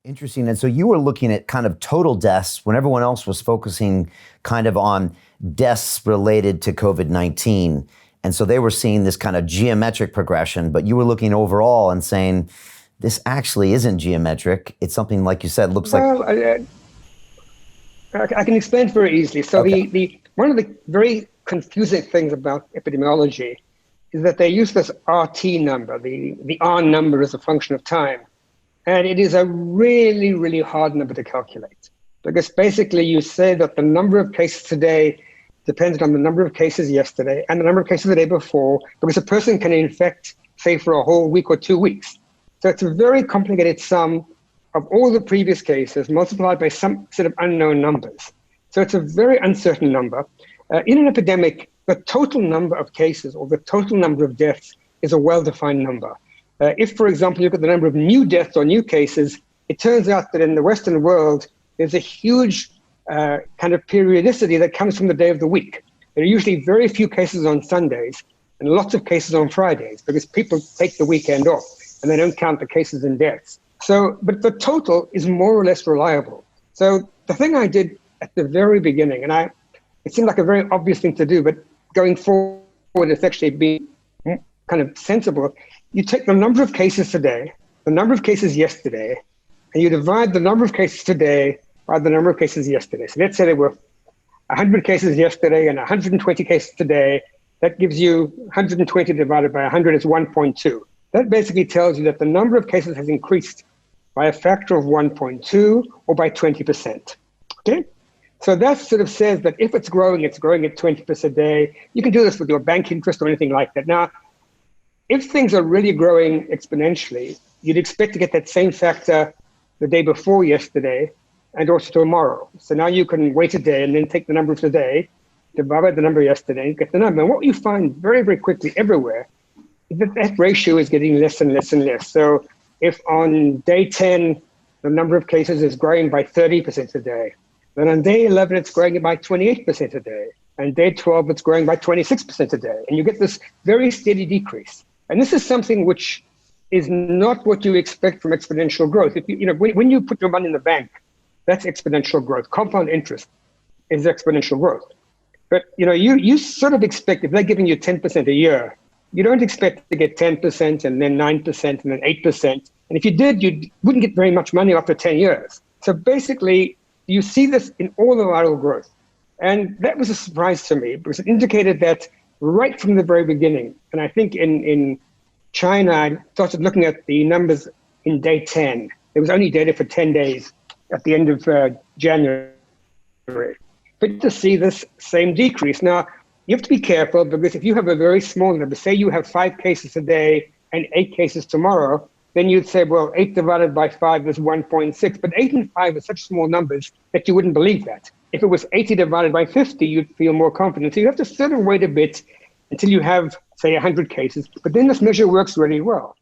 Interesting. And so you were looking at kind of total deaths when everyone else was focusing kind of on deaths related to COVID-19. And so they were seeing this kind of geometric progression, but you were looking overall and saying, this actually isn't geometric. It's something, like you said, looks well, I can explain very easily. So okay. One of the very confusing things about epidemiology is that they use this RT number, the R number as a function of time. And it is a really, really hard number to calculate, because basically you say that the number of cases today depends on the number of cases yesterday and the number of cases the day before, because a person can infect, say, for a whole week or 2 weeks. So it's a very complicated sum of all the previous cases multiplied by some sort of unknown numbers. So it's a very uncertain number. In an epidemic, the total number of cases or the total number of deaths is a well-defined number. If, for example, you look at the number of new deaths or new cases, it turns out that in the Western world, there's a huge kind of periodicity that comes from the day of the week. There are usually very few cases on Sundays and lots of cases on Fridays, because people take the weekend off and they don't count the cases and deaths. So, but the total is more or less reliable. So the thing I did at the very beginning, and it seemed like a very obvious thing to do, but going forward, it's actually been kind of sensible. You take the number of cases today, the number of cases yesterday, and you divide the number of cases today by the number of cases yesterday. So let's say there were 100 cases yesterday and 120 cases today. That gives you 120 divided by 100 is 1.2. That basically tells you that the number of cases has increased by a factor of 1.2 or by 20%. Okay? So that sort of says that if it's growing at 20% a day. You can do this with your bank interest or anything like that. Now, if things are really growing exponentially, you'd expect to get that same factor the day before yesterday and also tomorrow. So now you can wait a day and then take the number of today, divide by the number yesterday, and get the number. And what you find very, very quickly everywhere is that that ratio is getting less and less and less. So if on day 10, the number of cases is growing by 30% a day, then on day 11, it's growing by 28% a day. And day 12, it's growing by 26% a day. And you get this very steady decrease. And this is something which is not what you expect from exponential growth. If when you put your money in the bank, that's exponential growth. Compound interest is exponential growth. But you sort of expect, if they're giving you 10% a year, you don't expect to get 10% and then 9% and then 8%. And if you did, you wouldn't get very much money after 10 years. So basically, you see this in all the viral growth. And that was a surprise to me, because it indicated that right from the very beginning, and I think in China, I started looking at the numbers in day 10. There was only data for 10 days at the end of January. But to see this same decrease. Now, you have to be careful, because if you have a very small number, say you have 5 cases today and 8 cases tomorrow, then you'd say, well, 8 divided by 5 is 1.6. But 8 and 5 are such small numbers that you wouldn't believe that. If it was 80 divided by 50, you'd feel more confident. So you have to sit and wait a bit until you have, say, 100 cases. But then this measure works really well.